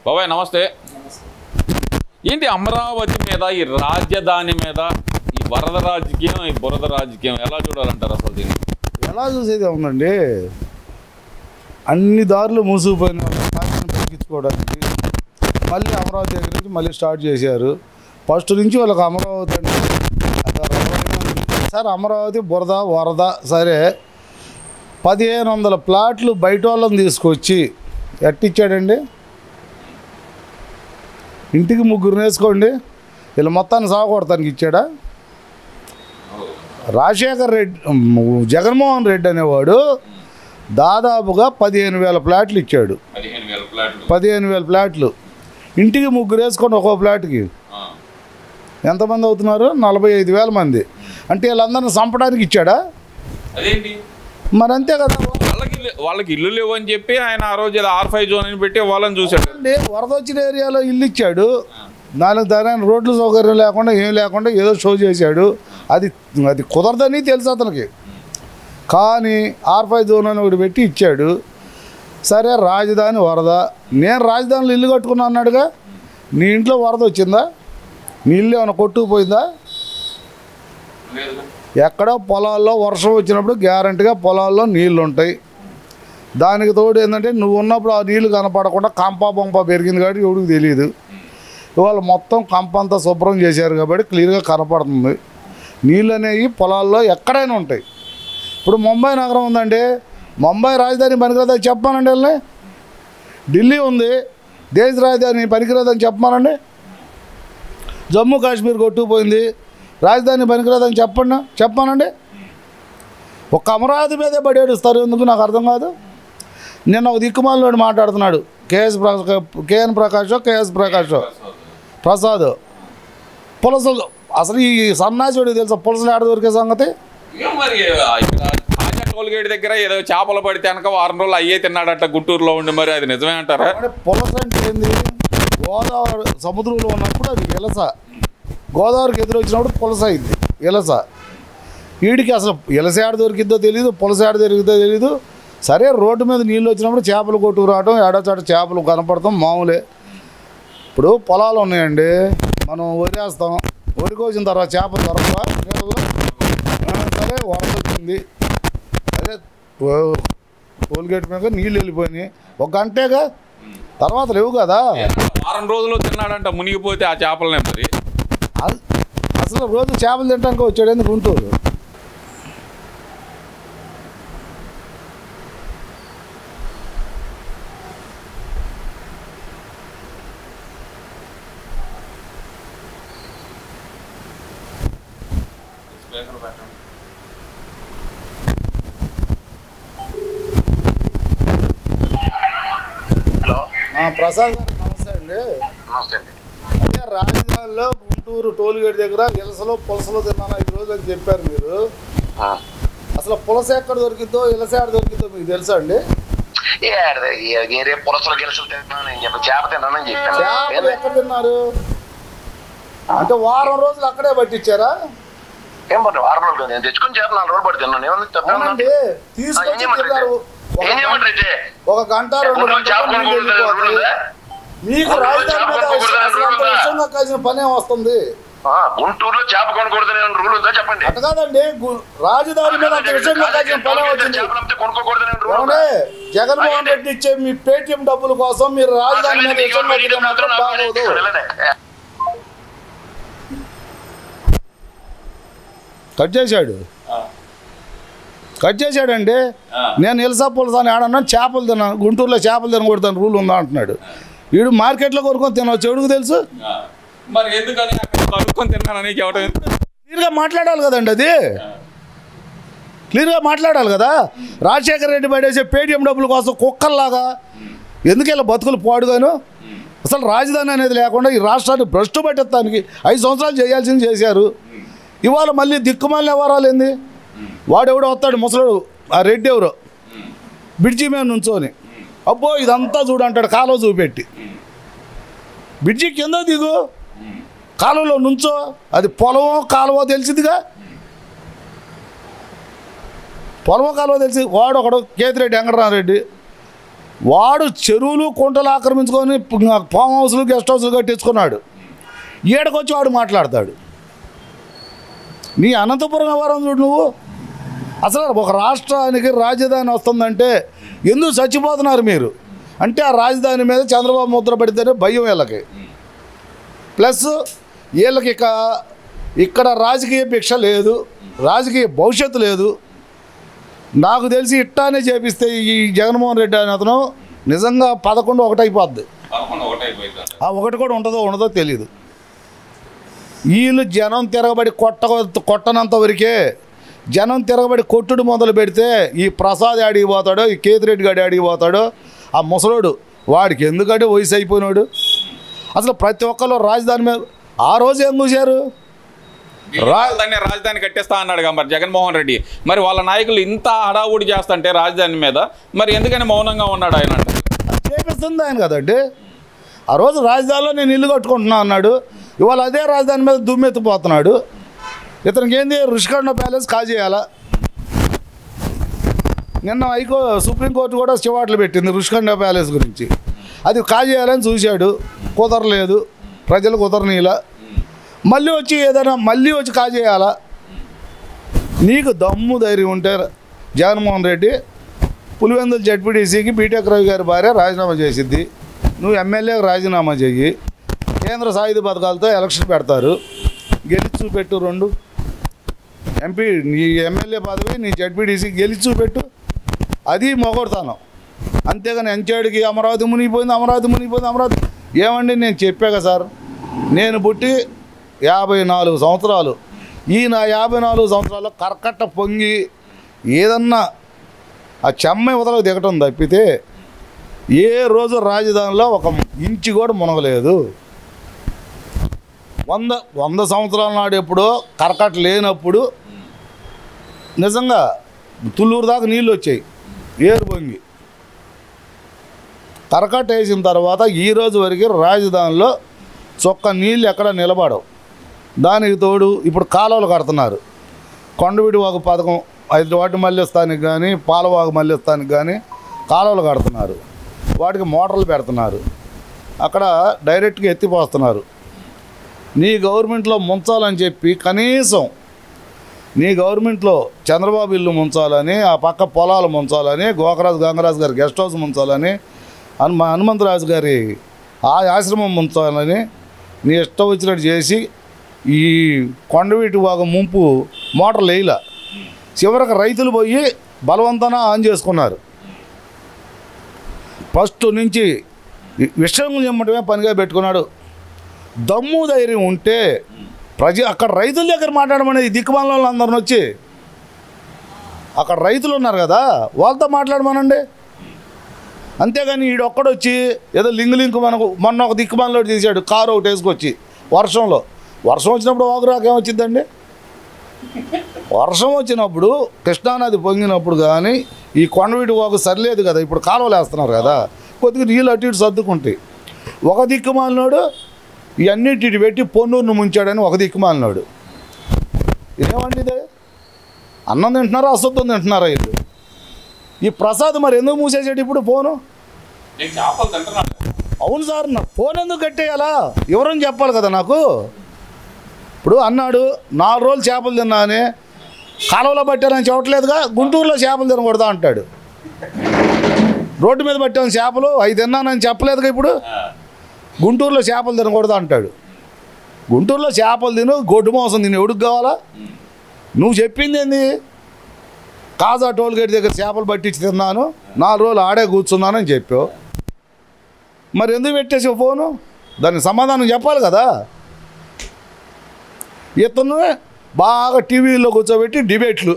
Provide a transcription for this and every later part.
బాబాయ్ నమస్తే. ఏంటి అమరావతి మీద, ఈ రాజధాని మీద ఈ వరద రాజకీయం, ఈ బురద రాజకీయం ఎలా చూడాలంటారు అసలు దీన్ని? ఎలా చూసేది ఉందండి, అన్ని దారులు మూసుకుపోయిన తగ్గించుకోవడానికి మళ్ళీ అమరావతి దగ్గర నుంచి మళ్ళీ స్టార్ట్ చేశారు. ఫస్ట్ నుంచి వాళ్ళకి అమరావతి అంటే సార్ అమరావతి బురద వరద సరే 1500 ప్లాట్లు బయట వాళ్ళని తీసుకొచ్చి ఎట్టిచ్చాడండి. ఇంటికి 3 వేసుకోండి, వీళ్ళు మొత్తాన్ని సాగొడతానికి ఇచ్చాడా? రాజశేఖర్ రెడ్డి, జగన్మోహన్ రెడ్డి అనేవాడు దాదాపుగా 15,000 ప్లాట్లు ఇచ్చాడు. 15,000 ప్లాట్లు ఇంటికి 3 వేసుకోండి, ఒక్కో ప్లాట్కి ఎంతమంది అవుతున్నారు? 45,000 మంది. అంటే వీళ్ళందరినీ చంపడానికి ఇచ్చాడా? అదేంటి మరి అంతే కదా. వాళ్ళకి ఇల్లు లేవు అని చెప్పి ఆయన ఆ రోజు R5 జోన్ అని పెట్టి వాళ్ళని చూశాడు. వరద వచ్చిన ఏరియాలో ఇల్లు ఇచ్చాడు, దాని రోడ్లు సౌకర్యం లేకుండా ఏం లేకుండా ఏదో షో చేశాడు. అది కుదరదని తెలుసు అతనికి, కానీ R5 జోన్ అని ఒకటి పెట్టి ఇచ్చాడు. సరే రాజధాని వరద, నేను రాజధానిలో ఇల్లు కట్టుకున్నా అన్నాడుగా. నీ ఇంట్లో వరద వచ్చిందా? నీ ఇల్లు ఏమైనా కొట్టుకుపోయిందా? ఎక్కడో పొలాల్లో వర్షం వచ్చినప్పుడు గ్యారంటీగా పొలాల్లో నీళ్ళు ఉంటాయి. దానికి తోడు ఏంటంటే నువ్వు ఉన్నప్పుడు ఆ నీళ్ళు కనపడకుండా కంప పెరిగింది కాబట్టి ఎవడికి తెలియదు. ఇవాళ మొత్తం కంప అంతా శుభ్రం చేశారు కాబట్టి క్లియర్గా కనపడుతుంది. నీళ్ళు అనేవి పొలాల్లో ఎక్కడైనా ఉంటాయి. ఇప్పుడు ముంబై నగరం ఉందండి, ముంబై రాజధాని పనికిరాదని చెప్పానండి. వెళ్ళి ఢిల్లీ ఉంది, దేశ రాజధాని పనికిరాదని చెప్పానండి. జమ్మూ కాశ్మీర్ కొట్టుకుపోయింది, రాజధాని పనికిరాదని చెప్పానండి. ఒక అమరావతి మీదే పడి ఏడుస్తారు ఎందుకు నాకు అర్థం కాదు. నిన్న ఒక దిక్కుమాలినోడు మాట్లాడుతున్నాడు, కేఎన్ ప్రసాద్ పులసలు. అసలు ఈ సన్నాసుడు తెలుసా పులసలు ఆడ దొరికే సంగతి? టోల్గేట్ దగ్గర ఏదో చేపలు పడితే కనుక 6 రోజులు అయ్యే తిన్నాడట గుంటూరులో ఉండి, మరి అది నిజమే అంటారా? పులస అంటే ఏంది? గోదావరి సముద్రంలో ఉన్నప్పుడు అది ఇలస, గోదావరికి ఎదురు వచ్చినప్పుడు పులస అయింది ఇలస. వీడికి అసలు ఇలస ఏడ దొరికిద్దో తెలియదు, పులస ఏడ దొరికిద్దో తెలియదు. సరే రోడ్డు మీద నీళ్ళు వచ్చినప్పుడు చేపలు కొట్టుకు రావడం, ఏడాచాట చేపలు కనపడతాం మామూలే. ఇప్పుడు పొలాలు ఉన్నాయండి, మనం వరి వేస్తాం, వరి కోసిన తర్వాత చేపలు దొరకవా నీళ్ళలో? సరే వరద వచ్చింది, అదే టోల్గేట్ మీద నీళ్ళు వెళ్ళిపోయినాయి, 1 గంటేగా తర్వాత లేవు కదా. 4 రోజులు తిన్నాడంట మునిగిపోతే ఆ చేపలనే. మరి అసలు రోజు చేపలు తినడానికి వచ్చాడని గుంటూరు. ప్రసాద్ గారు నమస్తే అండి. అదే రాజధానిలో గుంటూరు టోల్గేట్ దగ్గర ఇలసలో పులసలో తిన్నాను 5 రోజులు అని చెప్పారు మీరు. అసలు పులస ఎక్కడ దొరికిద్దో ఇలస ఎక్కడ దొరికిద్దో మీకు తెలుసా అండి? చేపలు ఎక్కడ తిన్నారు అంటే వారం రోజులు అక్కడే పట్టించారా? ఏం పట్టు 6 రోజులు నేను తెచ్చుకుని చేప 4 రోజులు పట్టి తిన్నాను. తీసుకొచ్చి తిన్నారు 1 గంట 2 గంటలు. మీకు రాజధాని మీద విషయంగా కలిసిన పనే వస్తుంది. గుంటూరులో చేప కొనకూడదు రూల్ ఉందా చెప్పండి? అట్ట కాదండి, రాజధాని మీద అంత విషయంగా కలిసిన పనే వచ్చింది. జగన్మోహన్ రెడ్డి ఇచ్చే మీ పేటిఎం డబ్బుల కోసం మీరు రాజధాని మీద విషయంగా మాత్రం బాగోదు. కట్ చేశాడండి. నేను ఇలసా పులసాని ఆడన్నా చేపలు తిన్నాను, గుంటూరులో చేపలు తినకూడదని రూల్ ఉందా అంటున్నాడు. వీడు మార్కెట్లో కొనుక్కొని తినవచ్చు, ఎవడికి తెలుసు? మరి ఎందుకని కొనుక్కొని తిన్నానని క్లియర్గా మాట్లాడాలి కదండి, అది క్లియర్గా మాట్లాడాలి కదా. రాజశేఖర రెడ్డి పడేసే పేటిఎం డబ్బుల కోసం కుక్కల్లాగా ఎందుకు ఇలా బతుకులు పాడుగాను. అసలు రాజధాని అనేది లేకుండా ఈ రాష్ట్రాన్ని భ్రష్టు పట్టేస్తానికి 5 సంవత్సరాలు చేయాల్సింది చేశారు. ఇవాళ మళ్ళీ దిక్కుమాలిన వ్యవహారాలు ఏంది? వాడెవడో వస్తాడు ముసలుడు, ఆ రెడ్డి ఎవరో బ్రిడ్జి మీద నుంచోని, అబ్బో ఇదంతా చూడంటాడు కాలువ చూపెట్టి. బ్రిడ్జి కింద దిగు, కాలువలో నుంచో, అది పొలమో కాలువో తెలిసిందిగా. పొలమో కాలువో తెలిసి వాడు ఒకడు కేతిరెడ్డి వెంకటరామరెడ్డి వాడు చెరువులు కుంటలు ఆక్రమించుకొని ఫామ్ హౌస్లు గెస్ట్ హౌస్లు కట్టించుకున్నాడు. ఏడకొచ్చి వాడు మాట్లాడతాడు. నీ అనంతపురం వ్యవహారం చూడు నువ్వు. అసలు ఒక రాష్ట్రానికి రాజధాని వస్తుందంటే ఎందుకు చచ్చిపోతున్నారు మీరు అంటే ఆ రాజధాని మీద చంద్రబాబు ముద్ర పడితేనే భయం వీళ్ళకి. ప్లస్ వీళ్ళకి ఇక్కడ రాజకీయ భిక్ష లేదు, రాజకీయ భవిష్యత్తు లేదు. నాకు తెలిసి ఇట్టానే చేపిస్తే ఈ జగన్మోహన్ రెడ్డి అనే అతను నిజంగా 11 ఒకటి అయిపోద్ది. ఆ ఒకటి కూడా ఉండదో తెలియదు. వీళ్ళు జనం తిరగబడి కొట్టనంత వరకే, జనం తిరగబడి కొట్టుడు మొదలు పెడితే ఈ ప్రసాద్ ఆడికి పోతాడో, ఈ కేతిరెడ్డి గాడి ఆడికి పోతాడో, ఆ ముసలోడు వాడికి ఎందుకంటే వయసు అయిపోయినాడు. అసలు ప్రతి ఒక్కరు రాజధాని మీద ఆ రోజు ఏం చూశారు? రాజధాని కట్టేస్తా అన్నాడు మరి జగన్మోహన్ రెడ్డి. మరి వాళ్ళ నాయకులు ఇంత హడావుడి చేస్తుంటే రాజధాని మీద మరి ఎందుకని మౌనంగా ఉన్నాడు ఆయన? చేపిస్తుంది ఆయన కదండి. ఆ రోజు రాజధానిలో నేను ఇల్లు కట్టుకుంటున్నా అన్నాడు. ఇవాళ అదే రాజధాని మీద దుమ్మెత్తిపోతున్నాడు. ఇతనికి ఏంది రుషికొండ ప్యాలెస్ కాజేయాలా? నిన్న సుప్రీంకోర్టు కూడా చివాట్లు పెట్టింది రుషికొండ ప్యాలెస్ గురించి. అది కాజేయాలని చూశాడు, కుదరలేదు, ప్రజలు కుదరనీలా. మళ్ళీ వచ్చి కాజేయాలా? నీకు దమ్ము ధైర్యం ఉంటే జగన్మోహన్ రెడ్డి పులివెందుల జడ్పీటీసీకి బీటెక్ రవి గారి భార్య రాజీనామా చేసిద్ది, నువ్వు ఎమ్మెల్యేకి రాజీనామా చెయ్యి, కేంద్ర సాయుధ పథకాలతో ఎలక్షన్ పెడతారు, గెలిచి చూపెట్టు. 2 ఎంపీ నీ ఎమ్మెల్యే పదవి నీ జడ్పీటీసీ గెలిచి చూపెట్టు. అది మొగొడతాను. అంతేగాని ఎంచాడికి అమరావతి మునిగిపోయింది. ఏమండి నేను చెప్పాక సార్, నేను పుట్టి 54 సంవత్సరాలు, ఈ నా 54 సంవత్సరాల్లో కర్కట్ట పొంగి ఏదన్నా ఆ చెమ్మ వదలకు దిగటం తప్పితే ఏ రోజు రాజధానిలో ఒక ఇంచు కూడా మునగలేదు. 100 సంవత్సరాల నాడు ఎప్పుడో కర్కట్ట లేనప్పుడు నిజంగా తుళ్ళూరు దాకా నీళ్ళు వచ్చాయి, ఏరు పొంగి. కర్కట్ట వేసిన తర్వాత ఈరోజు వరకు రాజధానిలో చొక్క నీళ్ళు ఎక్కడ నిలబడవు. దానికి తోడు ఇప్పుడు కాలువలు కడుతున్నారు. కొండవీటి వాగు పథకం వాటి మళ్ళిస్తానికి కానీ పాలవాగు మళ్ళిస్తానికి కానీ కాలువలు కడుతున్నారు. వాటికి మోటార్లు పెడుతున్నారు. అక్కడ డైరెక్ట్గా ఎత్తిపోస్తున్నారు. నీ గవర్నమెంట్లో ముంచాలని చెప్పి కనీసం నీ గవర్నమెంట్లో చంద్రబాబు ఇల్లు ముంచాలని, ఆ పక్క పొలాలు ముంచాలని, గోకరాజు గంగరాజు గారి గెస్ట్ హౌస్ ముంచాలని, హనుమంతరాజు గారి ఆ ఆశ్రమం ముంచాలని నీ ఇష్టం వచ్చినట్టు చేసి ఈ కొండవీటి వాగు ముంపు మోటార్లు వేయలా. చివరికి రైతులు పోయి బలవంతాన ఆన్ చేసుకున్నారు. ఫస్ట్ నుంచి విషయం చెమ్మటమే పనిగా పెట్టుకున్నాడు. దమ్ము ధైర్యం ఉంటే అక్కడ రైతుల దగ్గర మాట్లాడమనేది దిక్కుమాల అందరిని వచ్చి అక్కడ రైతులు ఉన్నారు కదా వాళ్ళతో మాట్లాడమనండి. అంతేగాని ఈడొక్కడు వచ్చి ఏదో లింకు మనకు మొన్న ఒక దిక్కుమాలలో తీసాడు, కారు ఒకటి వేసుకొచ్చి వర్షం వచ్చినప్పుడు వాగురాక ఏమొచ్చిందండి? వర్షం వచ్చినప్పుడు కృష్ణానది పొంగినప్పుడు కానీ ఈ కొండవీటి వాగు సరిలేదు కదా, ఇప్పుడు కాలువలు వేస్తున్నారు కదా, కొద్దిగా నీళ్ళు అటు ఇటు సర్దుకుంటాయి. ఒక దిక్కుమాలినాడు ఇవన్నిటి పెట్టి పొన్నూరును ముంచాడని ఒక దిక్కుమాలినాడు. ఇదేమండి ఇదే? అన్నం తింటున్నారా అశుద్ధం తింటున్నారా వీళ్ళు? ఈ ప్రసాద్ మరి ఎందుకు మూసేసాడు ఇప్పుడు ఫోను? అవును సార్, నా ఫోన్ ఎందుకు కట్టేయాలా? ఎవరని చెప్పాలి కదా నాకు. ఇప్పుడు అన్నాడు 4 రోజులు చేపలు తిన్నా అని, కాలువలో పట్టారని చెప్పట్లేదుగా, గుంటూరులో చేపలు తినకూడదా అంటాడు. రోడ్డు మీద పట్టాను చేపలు 5 తిన్నానని చెప్పలేదుగా, ఇప్పుడు గుంటూరులో చేపలు తినకూడదా అంటాడు. గుంటూరులో చేపలు తిను, గొడ్డు మాంసం తిని ఎవడికి కావాలా? నువ్వు చెప్పింది ఏంది? కాజా టోల్గేట్ దగ్గర చేపలు పట్టించి తిన్నాను, 4 రోజులు ఆడే కూర్చున్నానని చెప్పావు. మరి ఎందుకు పెట్టేసావు ఫోను? దానికి సమాధానం చెప్పాలి కదా. ఇతను బాగా టీవీలో కూర్చోబెట్టి డిబేట్లు,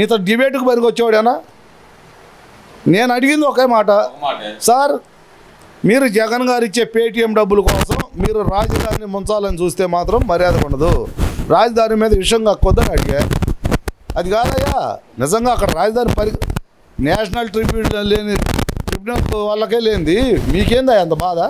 ఇతను డిబేట్కి పనికి వచ్చేవాడేనా? నేను అడిగింది ఒకే మాట, సార్ మీరు జగన్ గారు ఇచ్చే పేటీఎం డబ్బుల కోసం మీరు రాజధానిని ముంచాలని చూస్తే మాత్రం మర్యాద ఉండదు, రాజధాని మీద విషయం కక్కొద్దని అడిగా. అది కాదయ్యా, నిజంగా అక్కడ రాజధాని నేషనల్ ట్రిబ్యునల్ వాళ్ళకే లేనిది మీకేందా అంత బాధ?